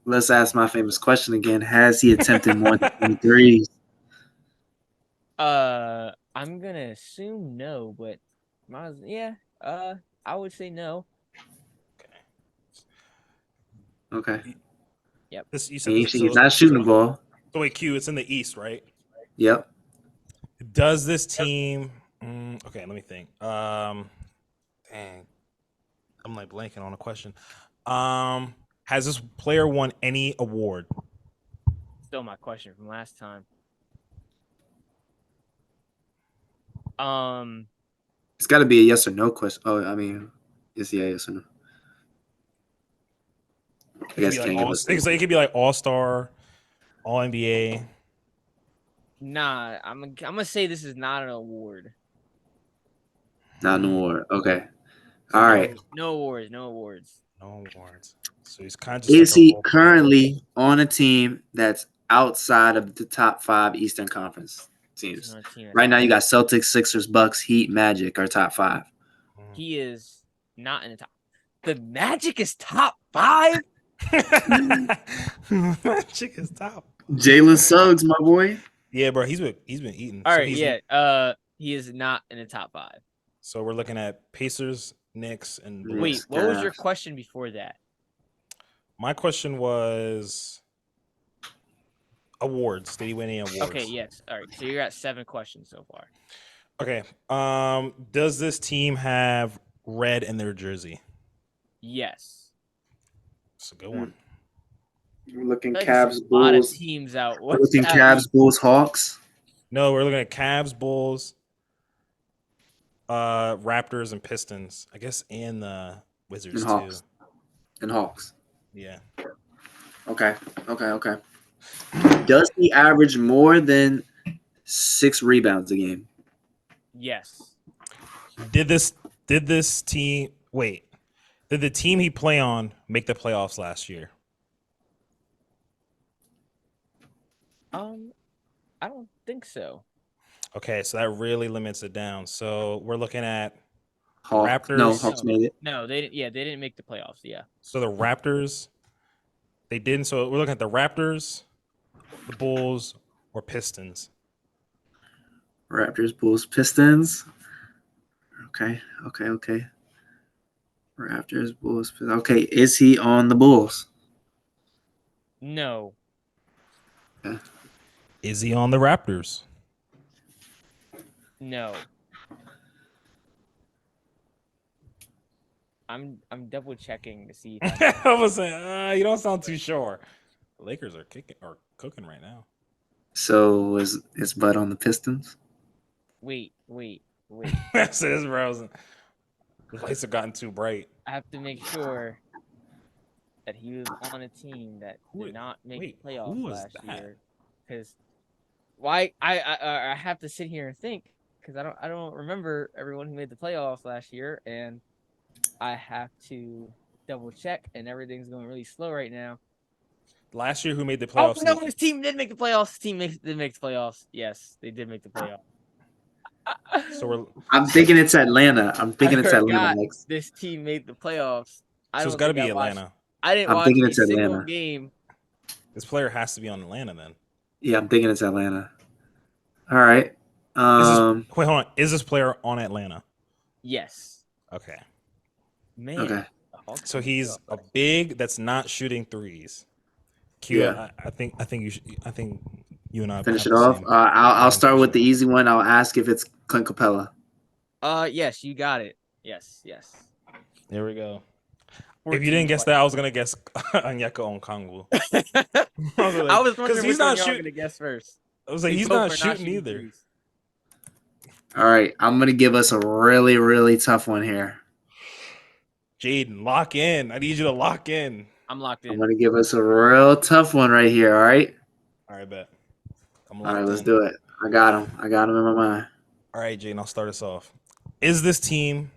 Let's ask my famous question again. Has he attempted more than threes? I'm gonna assume no, but yeah. I would say no. Okay. Yep. This you said this. He's not shooting the ball. So wait, Q. It's in the East, right? Yep. Does this team? Okay, let me think. Dang, I'm like blanking on a question. Has this player won any award? Still my question from last time. It's got to be a yes or no question. Oh, I mean, yes or no. I guess can't give us. It could be like All-Star, All NBA. Nah, I'm gonna say this is not an award. Not an award. Okay. So All right. No awards. No awards. So he's kind of just Is like a he role player. currently on a team that's outside of the top 5 Eastern Conference teams? Right now, you got Celtics, Sixers, Bucks, Heat, Magic are top 5. He is not in the top. The Magic is top 5. Magic is top. Jalen Suggs, my boy. Yeah, bro, he's been eating. All So right, he's- yeah. He is not in the top 5. So we're looking at Pacers, Knicks, and Bulls. Wait, what was your question before that? My question was awards. Did he win any awards? Okay, yes. All right, so you're at 7 questions so far. Okay. Does this team have red in their jersey? Yes. It's a good one. We're looking There's Cavs, a lot of Bulls. teams out. We're looking Cavs, Bulls, Hawks. No, we're looking at Cavs, Bulls, Raptors, and Pistons. I guess, and the Wizards And Hawks. too. And Hawks. Yeah. Okay. Does he average more than 6 rebounds a game? Yes. Did the team he play on make the playoffs last year? I don't think so. Okay, so that really limits it down. So we're looking at Hawks. Raptors. No, Hawks made it. No, they didn't. Yeah, they didn't make the playoffs. Yeah. So the Raptors, they didn't. So we're looking at the Raptors, the Bulls, or Pistons. Raptors, Bulls, Pistons. Okay. Raptors, Bulls. Okay, is he on the Bulls? No. Is he on the Raptors? No. I'm double checking to see if I I was saying, you don't sound too sure. The Lakers are cooking right now. So is Bud on the Pistons? wait. That's it, bro. The lights have gotten too bright. I have to make sure that he was on a team that did not make the who playoffs was last that? year. Because why I have to sit here and think because I don't remember everyone who made the playoffs last year, and I have to double check, and everything's going really slow right now. Last year, who made the Oh playoffs? no, his team did make the playoffs. His team did make the playoffs. Yes, they did make the playoffs. So I'm thinking it's Atlanta. I'm thinking I it's Atlanta forgot next. this team made the playoffs. I it's don't got to think be I watched. Atlanta. I didn't I'm watch thinking a it's single Atlanta. game. This player has to be on Atlanta then. Yeah, I'm thinking it's Atlanta. All right. Wait, hold on. Is this player on Atlanta? Yes, Okay. man. Okay. the Hawks So made the he's playoffs a last year. big that's not shooting threes. Q, Yeah. I think you should. I think you and I Finish have it the off. same. I'll start finish with it the off. easy one. I'll ask if it's Clint Capella. Yes, you got it. Yes. There we go. If 14 you didn't guess that, I was gonna guess Onyeka Okongwu. I was Because wondering he's which one not y'all were shooting. gonna guess first. I was like, We he's both not are shooting either. threes. All right. I'm gonna give us a really, really tough one here. Jaden, lock in. I need you to lock in. I'm locked I'm in. gonna give us a real tough one right here. All right. All right, bet. I'm All locked right. Let's in. do it. I got him. I got him in my mind. All right, Jaden, I'll start us off. Is this team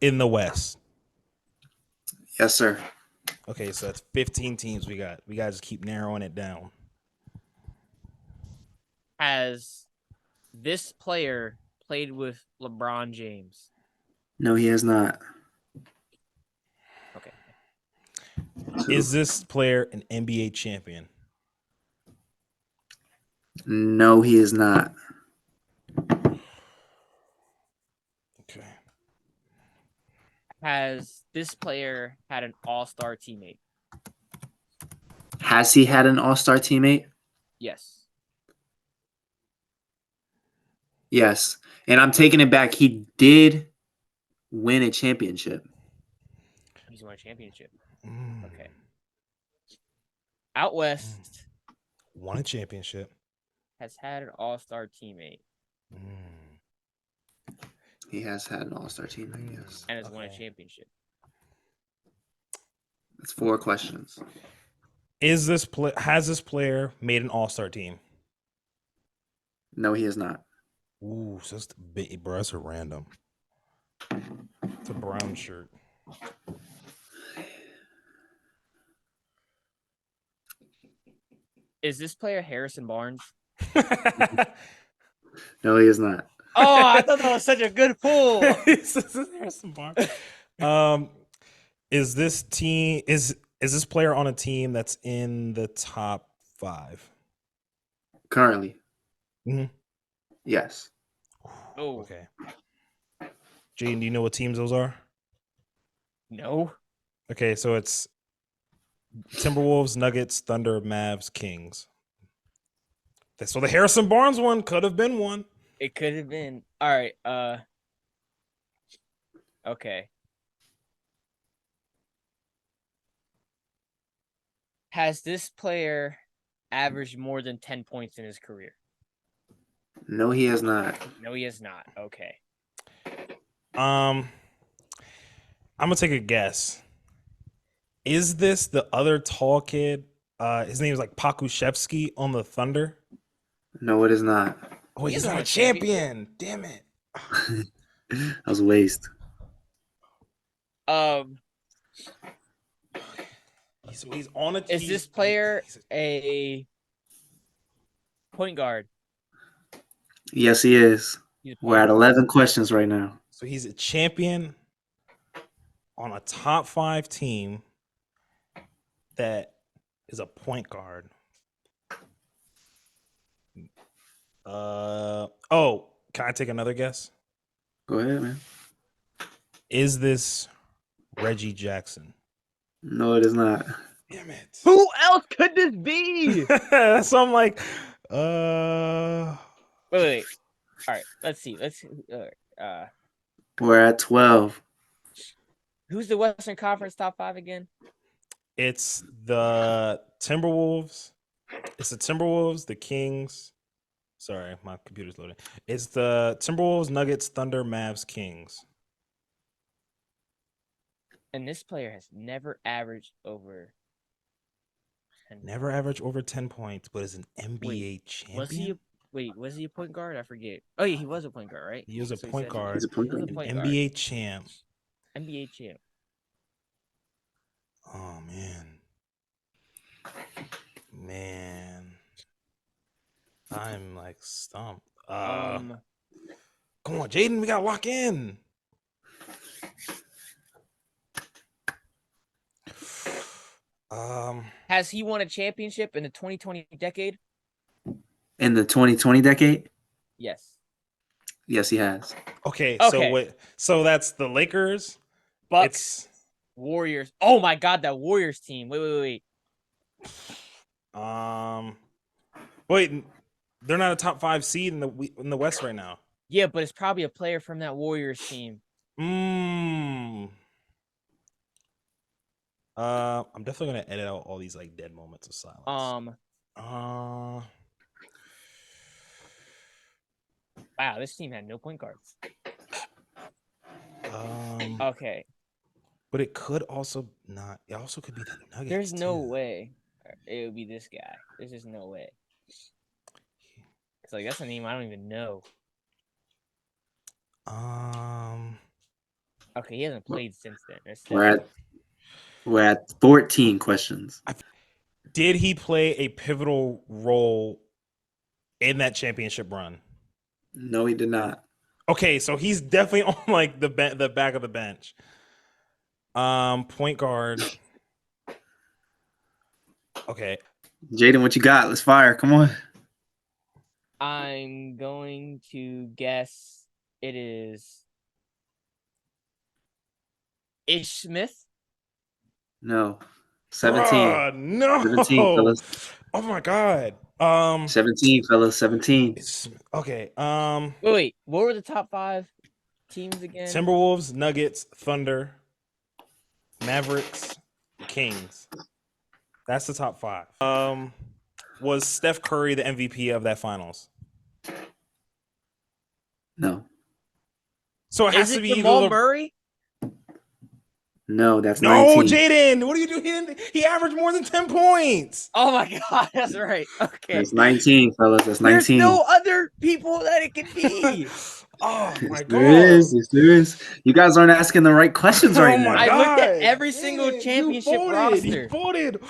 in the West? Yes, sir. Okay, so that's 15 teams we got. We gotta just keep narrowing it down. Has this player played with LeBron James? No, he has not. Okay. Is this player an NBA champion? No, he is not. Okay. Has this player had an all-star teammate? Has he had an All-Star teammate? Yes. Yes. And I'm taking it back. He did win a championship. He's won a championship. Mm. Okay. Out west Won a championship. has had an all-star teammate Mm. He has had an All-Star teammate, yes. and has won a Okay. championship. That's 4 questions. Has this player made an All-Star team? No, he has not. Ooh, so that's big, bro. That's a random. It's a brown shirt. Is this player Harrison Barnes? No, he is not. Oh, I thought that was such a good pull. Harrison Barnes. Is this this player on a team that's in the top 5? Currently. Mhm. Yes. Oh, Okay. Jaden, do you know what teams those are? no. Okay, so it's Timberwolves, Nuggets, Thunder, Mavs, Kings. So the Harrison Barnes one could have been one. It could have been. All right. Okay. Has this player averaged more than 10 points in his career? No, he has not. No, he has not. Okay. I'm gonna take a guess. Is this the other tall kid? His name is like Pakushevsky on the Thunder. No, it is not. Oh, He's he's not not a a champion. Damn it. That was a waste. He's on a team. Is this player a point guard? Yes, he is. He's a We're point at guard. 11 questions right now. So he's a champion on a top 5 team that is a point guard. Oh, can I take another guess? Go ahead, man. Is this Reggie Jackson? No, it is not. Damn it. Who else could this be? So I'm like, uh, Wait. All right, let's see. We're at 12. Who's the Western Conference top 5 again? it's the Timberwolves. It's the Timberwolves, the Kings. Sorry, my computer's loading. It's the Timberwolves, Nuggets, Thunder, Mavs, Kings. And this player has never averaged over 10 Never averaged over 10 points, but is an NBA champion. Was he a point guard? I forget. Oh yeah, he was a point guard, right? He was a So point said guard, He's a point he was guard. a point an guard. NBA champ. NBA champ. Oh man, I'm like stumped. Come on, Jaden, we gotta lock in. Has he won a championship in the 2020 decade? In the 2020 decade? Yes. Yes, he has. Okay, Okay. so wait, so that's the Lakers. Bucks, Warriors. Oh my God, that Warriors team. Wait. Wait, they're not a top 5 seed in the West right now. Yeah, but it's probably a player from that Warriors team. I'm definitely gonna edit out all these like dead moments of silence. Wow, this team had no point guards. Okay. But it could also not. It also could be the Nuggets. There's no too. way it would be this guy. There's just no way. It's like that's a name I don't even know. Okay, he hasn't played since then. We're at 14 questions. Did he play a pivotal role in that championship run? No, he did not. Okay, so he's definitely on like the back of the bench. Point guard. Okay. Jaden, what you got? Let's fire. Come on. I'm going to guess it is Ish Smith. No. 17. No. 17, fellas. Oh my God. 17, fellas. 17. Okay. Wait. What were the top 5 teams again? Timberwolves, Nuggets, Thunder, Mavericks, Kings. That's the top 5. Was Steph Curry the MVP of that finals? No. So it has to be Jamal Murray? No, that's no, 19. Jaden. What are you doing? He averaged more than 10 points. Oh my God, that's right. Okay. That's 19, fellas. That's 19. There's no other people that it could be. Oh my God. There is. You guys aren't asking the right questions right now. I looked at every single championship roster. You voted.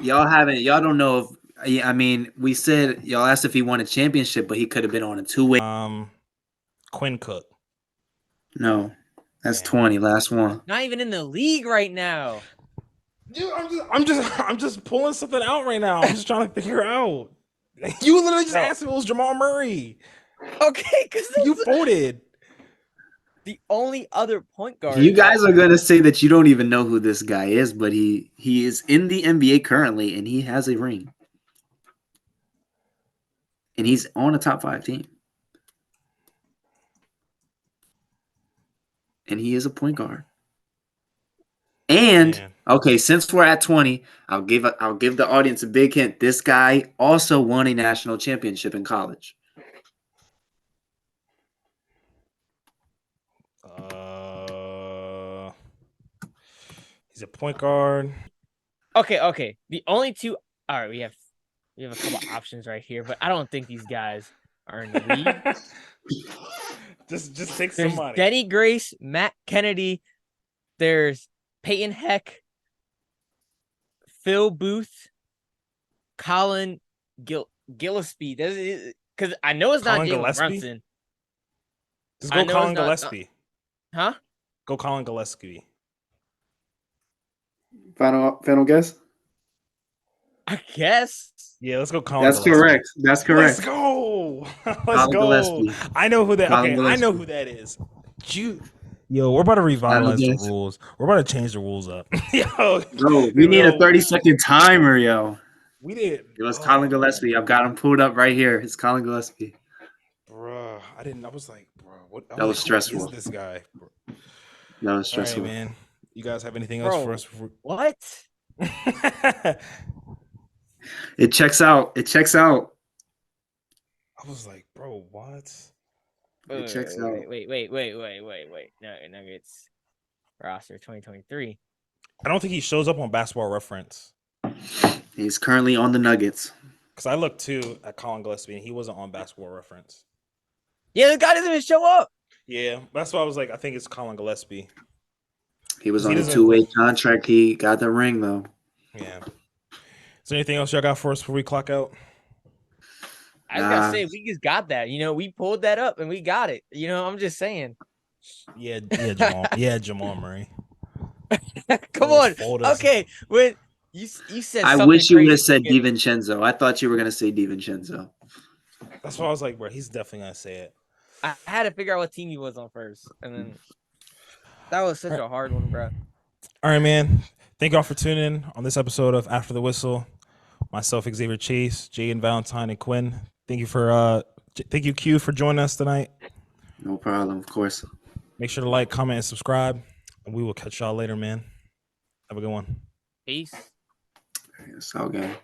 Y'all don't know if I mean, we said y'all asked if he won a championship, but he could have been on a 2-way. Quinn Cook. No. That's 20. Last one. Not even in the league right now. Dude, I'm just pulling something out right now. I'm just trying to figure out. You literally just asked if it was Jamal Murray. Okay, because You voted. The only other point guard. You guys are gonna say that you don't even know who this guy is, but he is in the NBA currently, and he has a ring, and he's on a top 5 team, and he is a point guard. And okay, since we're at 20, I'll give the audience a big hint. This guy also won a national championship in college. He's a point guard. Okay. The only two. All right, we have a couple options right here, but I don't think these guys are in the league. just take There's somebody. Denny Grace, Matt Kennedy. There's Peyton Heck, Phil Booth, Colin Gillespie. Because I know it's not Jalen Brunson. Just go Colin Gillespie. Huh? Go Colin Gillespie. Final guess? I guess. Yeah, let's go. Colin That's Gillespie. correct. That's Let's correct. go. Let's Colin go. Gillespie. I know who that. Colin Okay, I know Gillespie. who that is. Yo, we're about to revitalize the Gillespie. rules. We're about to change the rules up. Yo, Bro, we need a 30-second timer, yo. We did. It was Colin Gillespie. I've got him pulled up right here. It's Colin Gillespie. Bruh, I didn't. I was like, bro, what? I That was like, stressful. Who is this guy? Bro. That was All right, stressful. man. You guys have anything else Bro, for us? Before... what? It checks out. It checks out. I was like, bro, what? It checks out. Wait. No, Nuggets roster 2023. I don't think he shows up on Basketball Reference He's currently on the Nuggets. because I looked too at Colin Gillespie and he wasn't on Basketball Reference. Yeah, the guy doesn't even show up. Yeah, that's why I was like, I think it's Colin Gillespie. He was He on a doesn't- 2-way contract. He got the ring though. Yeah. Is there anything else y'all got for us before we clock out? I was gonna say we just got that. You know, we pulled that up and we got it. You know, I'm just saying. Yeah, Jamal. Yeah, Jamal Murray. Come Those on. folders. Okay, when you said, I something wish you would crazy have said again. DiVincenzo. I thought you were gonna say DiVincenzo. That's why I was like, bro, he's definitely gonna say it. I had to figure out what team he was on first, and then that was such a hard one, bro. All right, man. Thank y'all for tuning in on this episode of After the Whistle. Myself, Xavier Chase, Jay and Valentine and Quinn. Thank you, Q, for joining us tonight. No problem, of course. Make sure to like, comment, and subscribe. And we will catch y'all later, man. Have a good one. Peace. It's all good.